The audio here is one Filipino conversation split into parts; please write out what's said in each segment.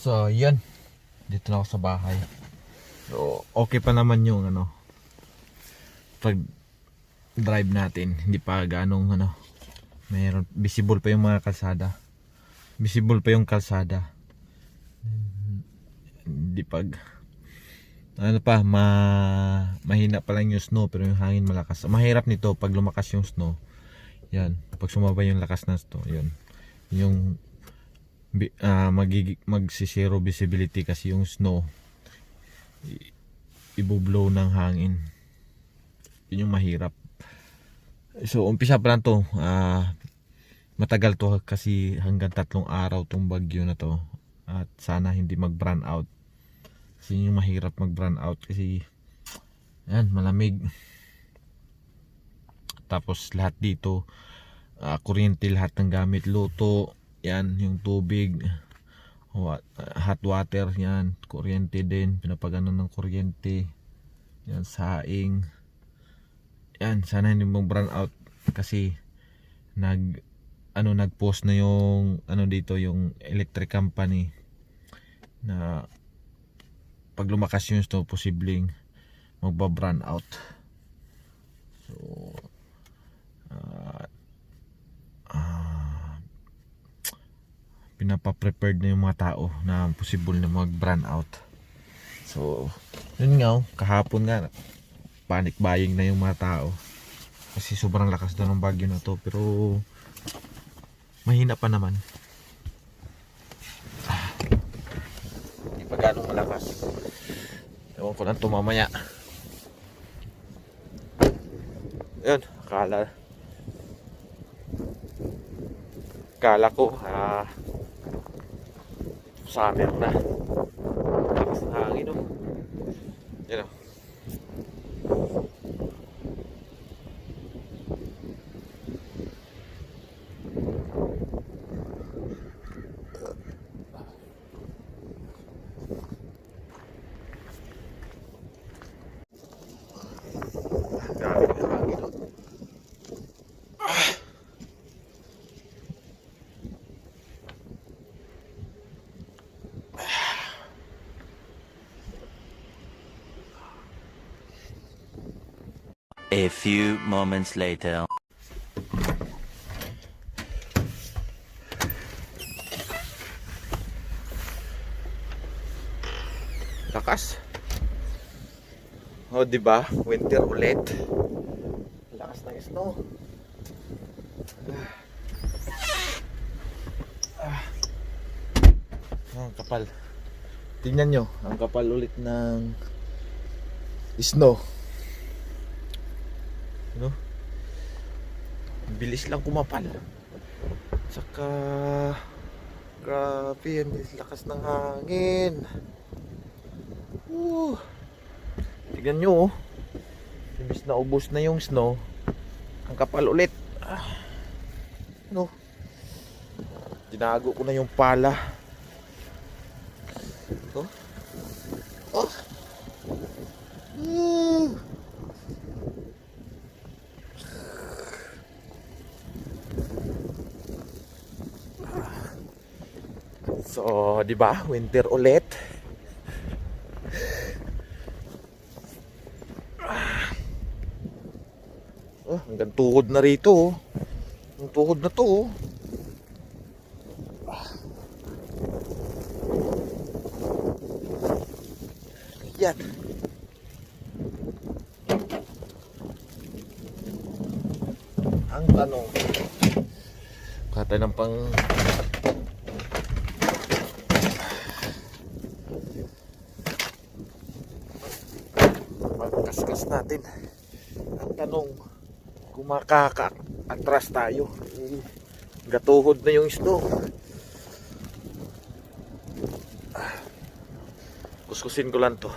So, yan. Dito na ako sa bahay. So, okay pa naman yung pag drive natin. Hindi pa ganong mayroon, visible pa yung mga kalsada. Visible pa yung kalsada. Hindi pag mahina pa lang yung snow pero yung hangin malakas. Mahirap nito pag lumakas yung snow. Yan, pag sumabay yung lakas ng snow, yun. Yung magsisiro visibility kasi yung snow ibublow ng hangin. Yun yung mahirap. So umpisa pa lang to, matagal to kasi hanggang 3 araw tong bagyo na to, at sana hindi mag brand out kasi yung mahirap mag brand out kasi yan, malamig, tapos lahat dito kuryente, lahat ng gamit, luto yan, yung tubig, hot water yan, kuryente din, pinapagano ng kuryente yan, saing yan. Sana hindi mag brand out kasi nag-post na yung dito yung electric company na pag lumakas yung snow posibleng magba-brand out. So pinapa-prepared na yung mga tao na possible na mag-brand out. So yun nga, kahapon nga panic buying na yung mga tao kasi sobrang lakas daw ng bagyo na to, pero mahina pa naman. Hindi pa ganong malakas. Ewan ko lang ito mamaya. Yun, akala ko summer na. Lakas ng hangin, no? Yan, o. Grabe ng hangin, no? A few moments later. Lakas. Oh, di ba? Winter ulit. Lakas ng snow. Ang kapal. Tingnan nyo, ang kapal ulit ng snow. No? Bilis lang kumapal. Saka grabe, ang lakas ng hangin. Tignan nyo, imbis na ubos na yung snow, ang kapal ulit. No? Tinago ko na yung pala. Oh. Oh. So, di ba? Winter ulit. Hanggang tuhod na rito. Ang tuhod na to. Yan. Ang tanong, kata ng pang pagkaskas natin. Ang tanong, kung makaka-atras tayo, gatuhod na yung snow. Kuskusin ko lang to.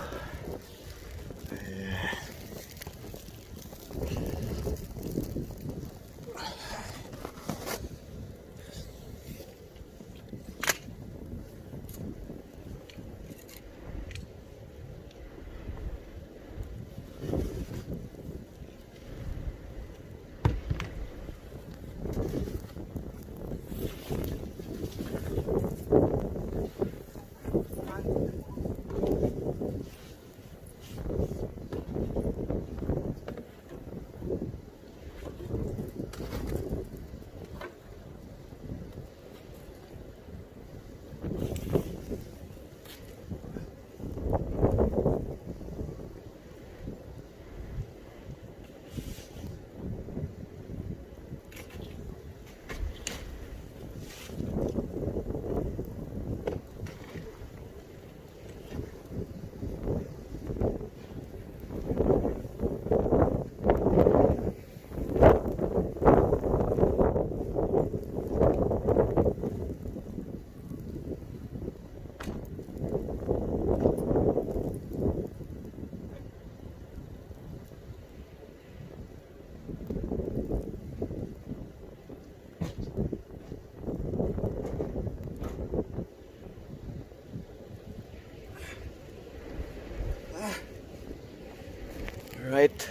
kahit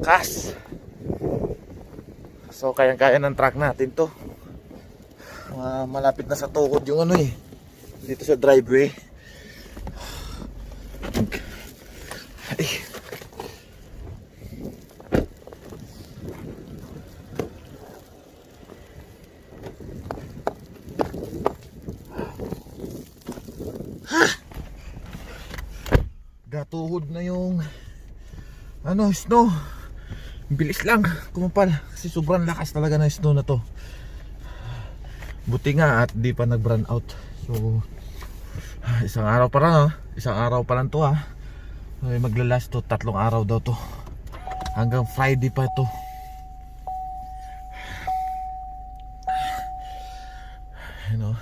kas. So kayang-kaya ng truck natin to. Malapit na sa tukod yung ano eh, dito sa driveway. Ay. Gatuhod na yung ano, snow. Bilis lang kumapal kasi sobrang lakas talaga ng snow na to. Buti nga at di pa nag-burn out. So isang araw pa lang, isang araw pa lang to ha. Maglalast to, 3 araw daw to. Hanggang Friday pa to. You know.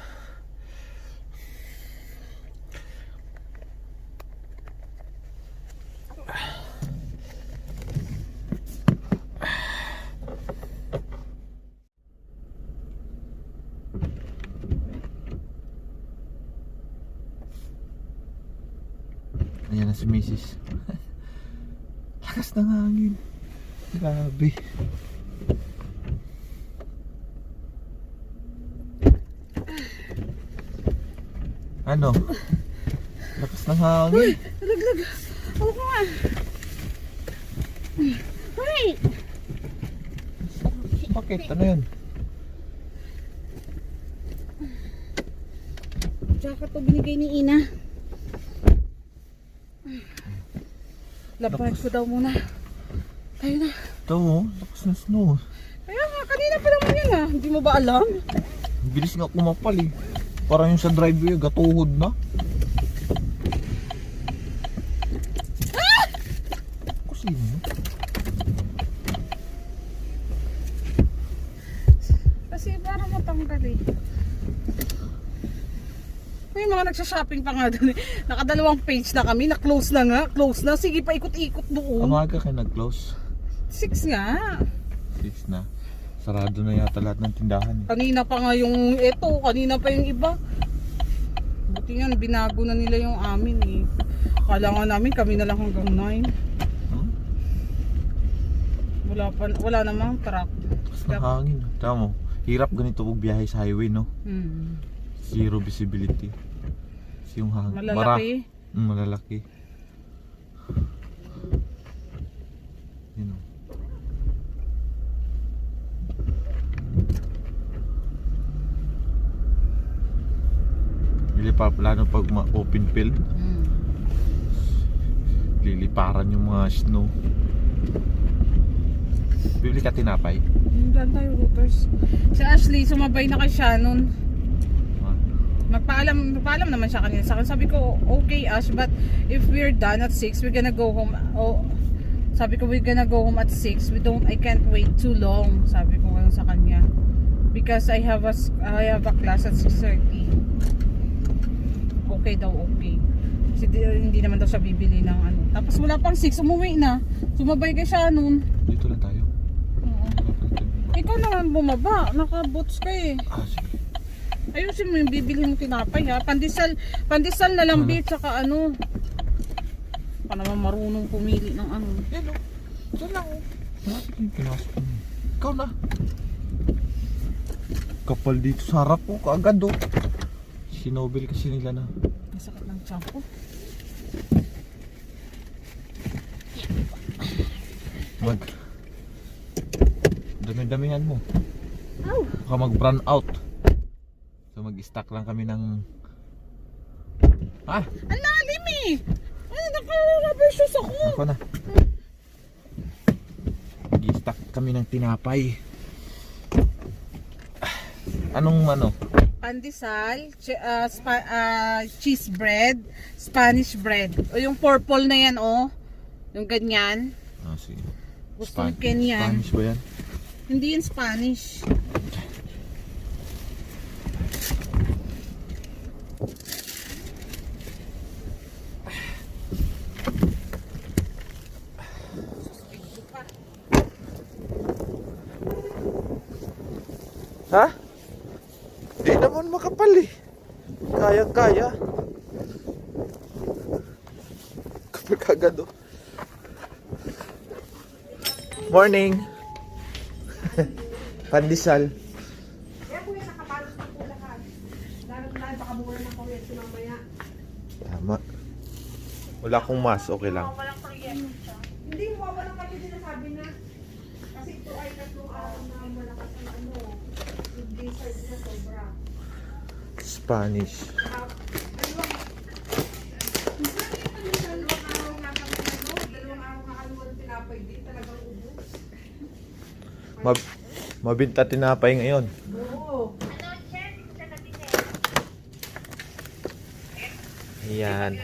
Ayan na si Mrs. Lakas ng hangin. Grabe. Ano? Lakas ng hangin. Uy! Nalaglag! Ako ko nga! Uy! Bakit? Ano yun? Tsaka to binigay ni Ina. Labahan ko daw muna. Tayo na. Ito oh, lakas ng snow. Kaya nga, kanina pa naman yan ah. Hindi mo ba alam? Bilis nga kumapal eh. Parang yung sa driveway, gatuhod na. Ah! Kusino? Kasi parang matanggal eh. May mga nagsha-shopping pa nga doon eh. Nakadalawang page na kami, na-close na nga. Close na. Sige pa, ikot-ikot doon. Amaga kayo nag-close. 6 nga. 6 na. Sarado na yata lahat ng tindahan eh. Kanina pa nga yung eto, kanina pa yung iba. Buti nga, binago na nila yung amin eh. Kala nga namin kami na lang hanggang 9. Huh? Wala namang truck. Lakas ng hangin. Tama mo, hirap ganito pag biyahe sa highway no. Zero visibility. Kasi yung hangin. Malalaki. Malalaki. Yun o. Lilipa, pag open field, liliparan yung mga snow. Bibili ka tinapay? Hanggang tayo, Rooters. Si Ashley, sumabay na kay Shannon. Magpaalam naman siya kanina sa akin. Sabi ko, okay Ash, but if we're done at 6, we're gonna go home. Oh, sabi ko, we're gonna go home at 6. I can't wait too long. Sabi ko ngayon sa kanya. Because I have a class at 6:30. Okay daw, okay. Kasi hindi naman daw siya bibili ng ano. Tapos wala pang 6, umuwi na. Sumabay kay Shannon. Dito lang tayo. Oo. Ikaw naman bumaba. Naka-boots ka eh. Sige. Ayusin mo yung bibili mong tinapay ha. Pandesal na lang bit saka ano. Pa naman marunong pumili ng ano. Yan o. Diyan lang o. Bakit yung pinasok mo? Ikaw na. Kapal dito sa harap ko. Kaagad o. Sinobel kasi nila na. Masakit ng tiyan ko. Dami-damihan mo. Ow! Baka mag-run out. So mag-stack lang kami ng... Ang lalim eh! Ano, naka-rubber shoes ako! Ako na. Mag-stack kami ng tinapay. Anong ano? Pandesal, cheese bread, Spanish bread. O yung purple na yan oh. Yung ganyan. Ah, sige. Gusto ni Ken yan. Spanish ba yan? Hindi yan Spanish. Ha? Di naman makapal eh. Kaya-kaya. Kapag agad oh. Morning. Pandesal. Kaya po yung nakapalos ng pulakan. Dahil baka mura ng kuryente mamaya. Tama. Wala akong mas, okay lang. Hindi mo walang kami sinasabi na. Kasi ito ay 3 araw na malakas ang ano. Yung blizzard na sobra. Spanish. Dalawang araw nga kami ano. 2 araw nga kami walang tinapay. Di talagang ubos. Mabinta tinapay ngayon. Oo. Ayan.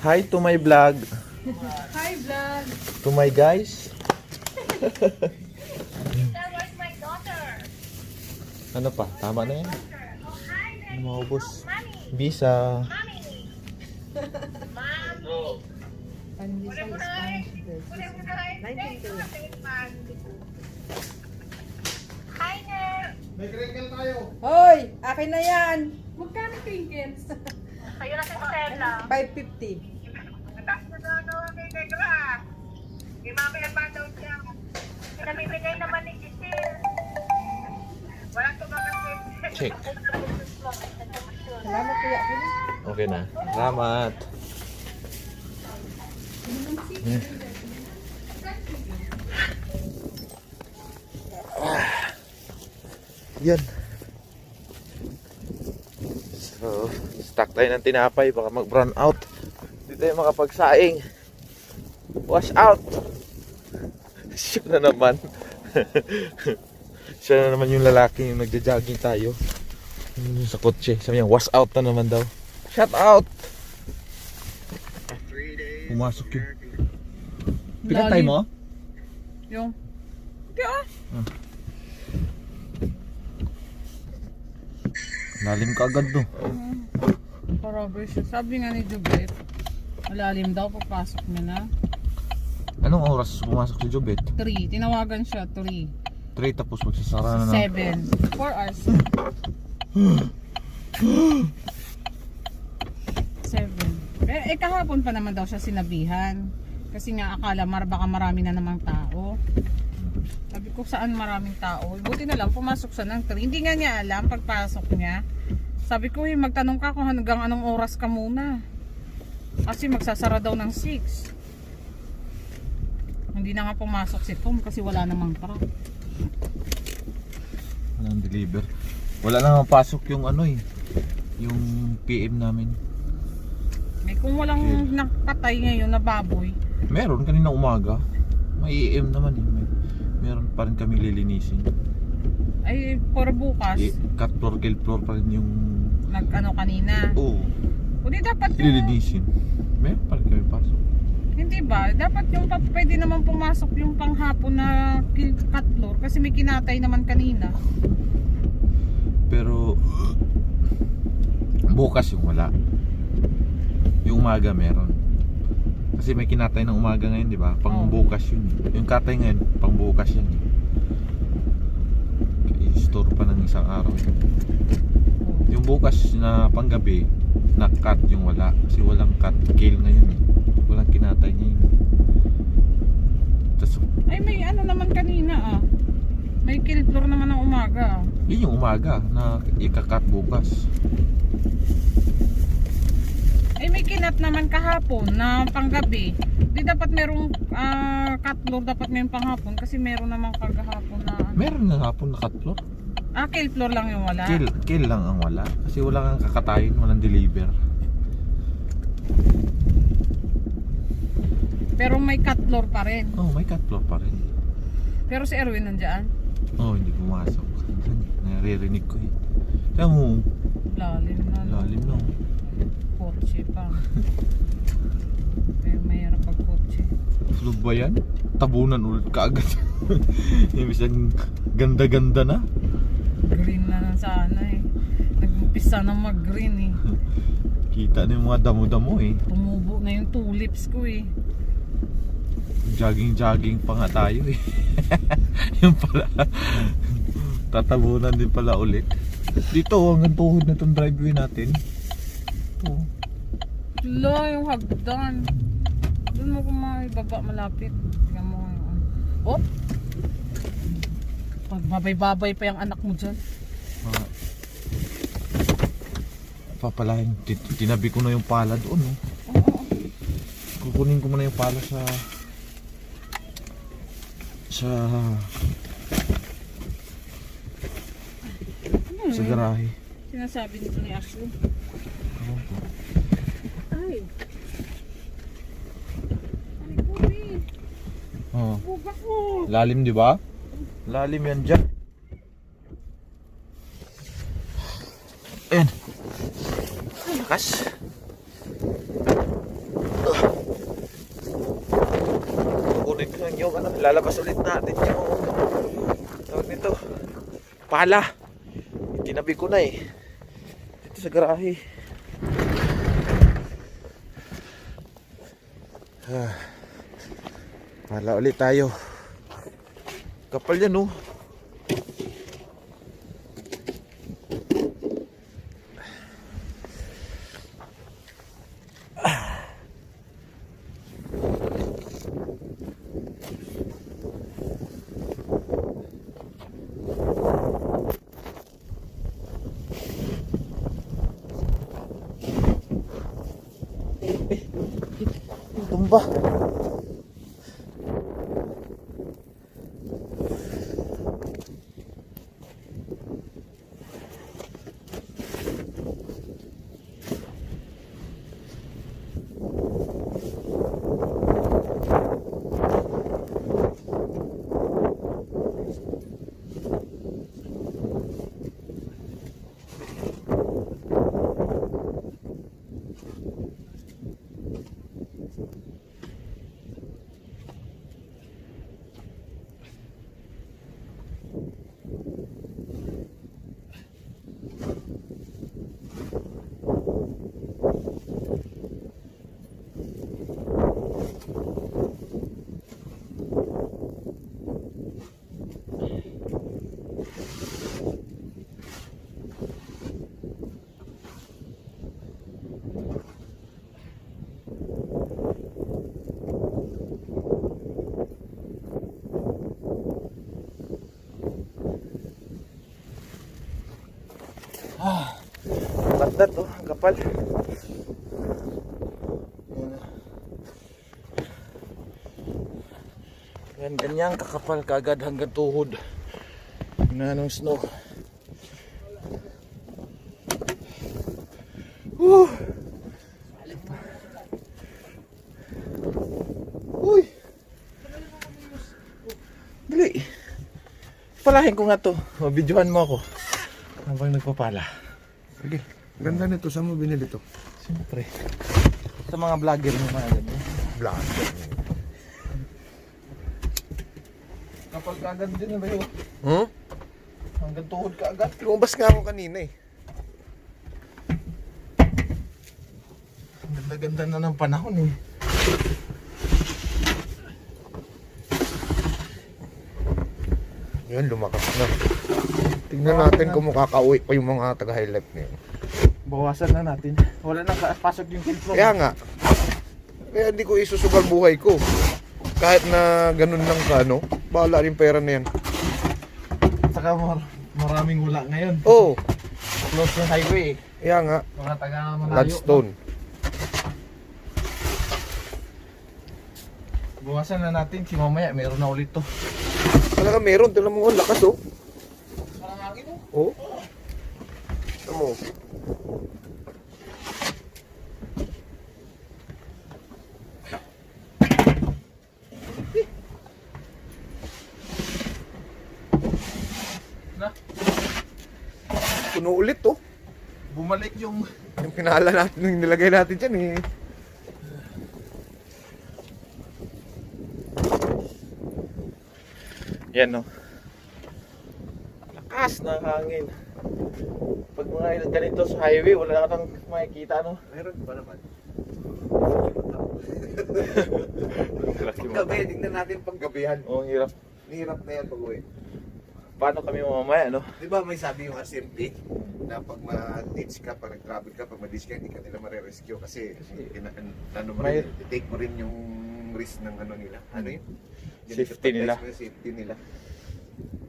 Hi to my vlog. Hi vlog! To my guys. Where's my daughter? Ano pa? Tama na yan. Ano maubos? Mommy, Bisa. mommy. Pandesal Spanish bread. 19 Hi, Ner. Hoy! Akin na yan! Magkano crinkles? Kayo na si Stella. 550. Tapos na daw kay Negra. Kay mami na pa daw siya. Pinamimigay naman ni Giselle. Walang tumakas. Check. Salamat kuya. Okay na. Salamat. Yan. So, stock tayo ng tinapay. Baka mag-brown out. Hindi tayo makapagsaing. Wash out. Siya na naman. Siya na naman yung lalaki yung nagja-jogging tayo. Yung sa kotse. Sabi niya, wash out na naman daw. Shout out! Pumasok yun. Pinatay mo? Yung... Kaya Lalim ka agad do. Paraber siya. Sabi nga ni Jubet, malalim daw pagpasok niya na. Anong oras pumasok si Jobet? 3. Tinawagan siya. 3. 3 tapos magsasara na na. 7. 4 hours. 7. Pero kahapon pa naman daw siya sinabihan. Kasi nga akala baka marami na namang tao. Sabi ko saan maraming tao. Buti na lang pumasok siya ng 3. Hindi nga niya alam pagpasok niya. Sabi ko magtanong ka kung hanggang anong oras ka muna. Kasi magsasara daw ng 6. Hindi na nga pumasok si Tom kasi wala namang truck. Walang deliver. Wala na mapasok yung ano eh. Yung PM namin. Kung walang nakatay ngayon na baboy. Meron kanina umaga. May AM naman eh. Meron pa rin kami lilinisin. Ay, for bukas. Cut floor, kill floor pa rin yung... Nag-ano kanina. Oo. Hindi dapat yung... Lilinisin. Meron pa rin kami pasok. Hindi ba? Dapat yung pwede naman pumasok yung panghapon na cut floor. Kasi may kinatay naman kanina. Pero... bukas yung wala. Yung umaga meron. Kasi may kinatay ng umaga ngayon, di ba? Pang bukas yun. Yung katay ngayon, pang bukas yan. I-store pa ng isang araw. Yung bukas na panggabi, na-cut yung wala. Kasi walang cut kill ngayon. Walang kinatay ngayon. Tas, Ay, may ano naman kanina ah. May kill floor naman ng umaga. yun yung umaga na ika-cut bukas. Ay, may kinat naman kahapon na panggabi. Di dapat merong cut floor, dapat mayroong panghapon. Kasi meron namang kagahapon na ano. Meron na hapon na cut floor. Kill floor lang yung wala. Kill lang ang wala. Kasi wala kang kakatayin, walang deliver. Pero may cut floor pa rin. Oh, may cut floor pa rin. Pero si Erwin nandiyan. Oh, hindi pumasok. Naririnig ko eh. Kaya mo, Lalim na. lalim na. Kotse pa. Pero mahirap pag kotse. Sulog ba yan? Tabunan ulit kaagad. Ibig sabihin, ganda-ganda na. Green na lang sana eh. Nag-umpisa na mag-green eh. Kita na yung mga damo-damo eh. Tumubo na yung tulips ko eh. Jogging-jogging pa nga tayo eh. Yung pala. Tatabunan din pala ulit. Dito hanggang tuhod na itong driveway natin. ito. Wala, yung hagdan. Doon mo kung maibaba malapit. Tingnan mo yung... Oh! Pagbabay-babay pa yung anak mo dyan. Papalahin, tinabi ko na yung pala doon. No? Oo. Kukunin ko muna yung pala sa garahe. Sinasabi nito ni Ashley. Ay. Ay, Kubi. Oh. Buga ko. Lalim, di ba? Lalim yan dyan. Ayan. Lakas. Kukunin ko lang yung ano, lalabas ulit natin yung tawag nito. Pala. Tinabi ko na eh. Dito sa garahe. Pala ulit tayo. Kapal yan oh. Tumba. Ganda to, ang kapal. Yan, ganyan kakapal kaagad hanggang tuhod na ng snow. Uy! Dali. Palahin ko nga to. Mabidyohan mo ako habang nagpapala. Sige, ganda nito. Saan mo binili to? Siyempre. Sa mga vlogger mo mga ganyan. Vlogger. Kapal kaagad din na ba yun? Huh? Hanggang tuhod kaagad. Lumabas nga ako kanina eh. Ang ganda-ganda na ng panahon eh. Yan, lumakas na. Tingnan natin kung makakauwi pa yung mga taga-highlight niyo. Bawasan na natin. Wala nang pasok yung filtro. Kaya nga. Kaya hindi ko isusugal buhay ko. Kahit na ganun lang ka, no? Bahala rin pera na yan. Saka maraming wala ngayon. Oo. Close yung highway. Kaya nga. Mga taga malayo. Gladstone. Bawasan na natin. Si mamaya meron na ulit to. Talaga meron. Tignan mo, lakas oh. Parang hangin oh. Oo. Tignan mo. Na, Puno ulit oh. bumalik yung Yung pinala natin, yung nilagay natin dyan eh. yan no. Lakas ng hangin. Pag mga ganito sa highway, wala ka nang makikita no. Meron pa naman. Laki mo. Gabi, tingnan natin pag gabihan. Oh, hirap. Hirap na yan pag uwi. paano kami mamaya, no? Di ba may sabi yung RCMP na pag ma-ditch ka, pag nag-travel ka, pag ma-ditch ka, hindi ka nila mare-rescue kasi ano mo rin, take mo rin yung risk ng ano nila. Ano yun? Safety nila. Safety nila.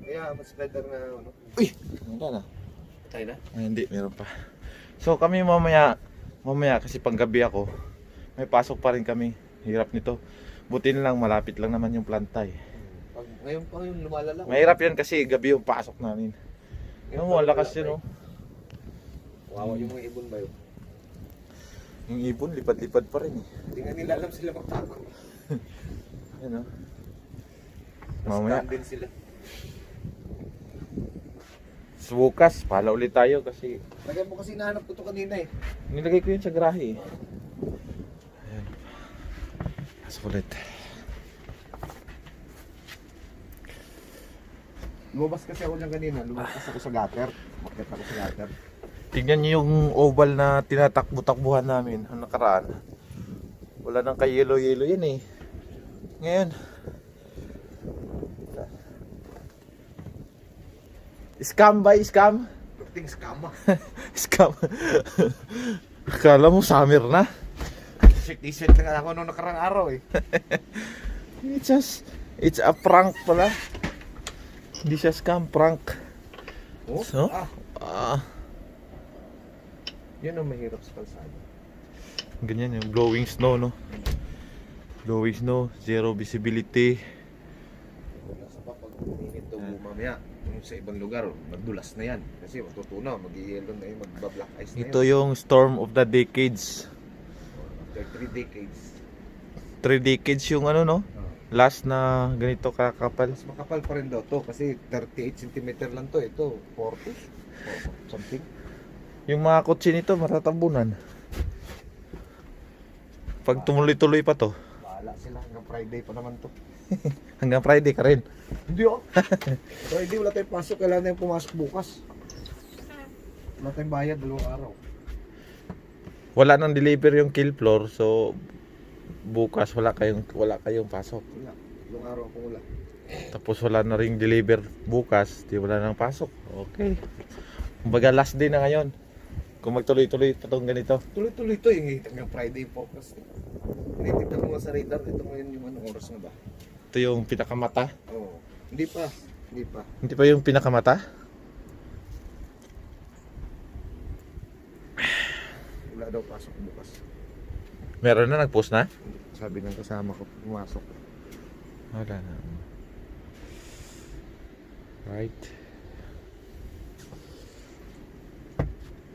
Kaya mas better na ano. Uy! Wala na. Tayo na? Ay, hindi, meron pa. So kami mamaya kasi panggabi ako, may pasok pa rin kami. Hirap nito. Buti na lang, malapit lang naman yung planta eh. Pag ngayon pa yung lumalala. Mahirap yan kasi gabi yung pasok namin. Ano mo, lakas yun oh. Wawa yung mga ibon ba yun? Yung ibon, lipad-lipad pa rin eh. Hindi nga nila alam sila magtago. Yan oh. Mamaya. Stand din sila. Sa bukas, pala ulit tayo kasi Lagay mo kasi nahanap ko to kanina eh. nilagay ko yun sa garahe eh. Ayan. Pasok ulit. Lumabas kasi ako lang kanina. Lumabas ako sa gutter. Bakit ako sa gutter? Tingnan niyo yung oval na tinatakbo-takbuhan namin ang nakaraan. Wala nang kayelo-yelo yan eh. Ngayon. Scam ba? Scam? Lufting skama. Scam. Akala mo summer na. T-shirt na nga ako nung nakarang araw eh. It's a prank pala. Hindi siya scam, prank. Oh? So? Ah, yun ang mahirap sa kalsada. Ganyan yung blowing snow, no? Blowing snow, zero visibility. Wala sa pa pag uminit o mamaya. Kung sa ibang lugar, magdulas na yan. Kasi matutunaw, mag-yellow na yun, magba-black ice na Ito yun. yung storm of the decades. After 3 decades. 3 decades yung ano, no? Last na ganito kakapal. Mas makapal pa rin daw to kasi 38 cm lang to. Ito, 40 something. Yung mga kotse nito maratabunan. Pag tumuloy-tuloy pa to, Bahala sila hanggang Friday pa naman to. hanggang Friday ka rin. Hindi oh. Friday wala tayong pasok, kailangan tayong pumasok bukas. Wala tayong bayad, 2 araw. Wala nang deliver yung kill floor, so bukas wala kayong pasok. Wala, 2 araw akong wala. Tapos wala na ring deliver bukas, di wala nang pasok. Okay. Kumbaga last day na ngayon. Kung magtuloy-tuloy pa tong ganito. Tuloy-tuloy to yung hanggang Friday focus. Tinitignan ko nga sa radar, ito ngayon yung anong oras na ba? Ito yung pinakamata. Oo. Hindi pa. Hindi pa. Hindi pa yung pinakamata? Wala daw pasok bukas. Meron na, nag-post na? Sabi ng kasama ko, pumasok. Wala na. Right.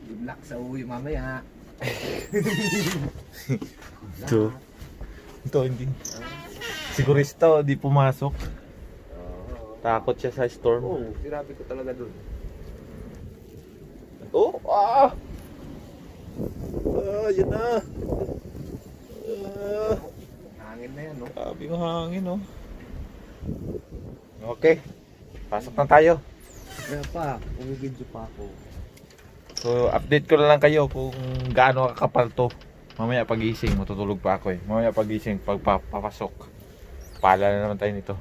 Good luck sa uwi mamaya. Ito. Ito, hindi. Sigurista, di pumasok. Takot siya sa storm. Oo, sinabi ko talaga dun. Oh, yun na. Hangin na yan, no? Grabe yung hangin, oh. Okay. Pasok na tayo. Kaya pa, umibidyo pa ako. So, update ko na lang kayo kung gaano kakapal to. Mamaya pagising, matutulog pa ako eh. Mamaya pagising, pagpapasok. Pala na naman tayo nito.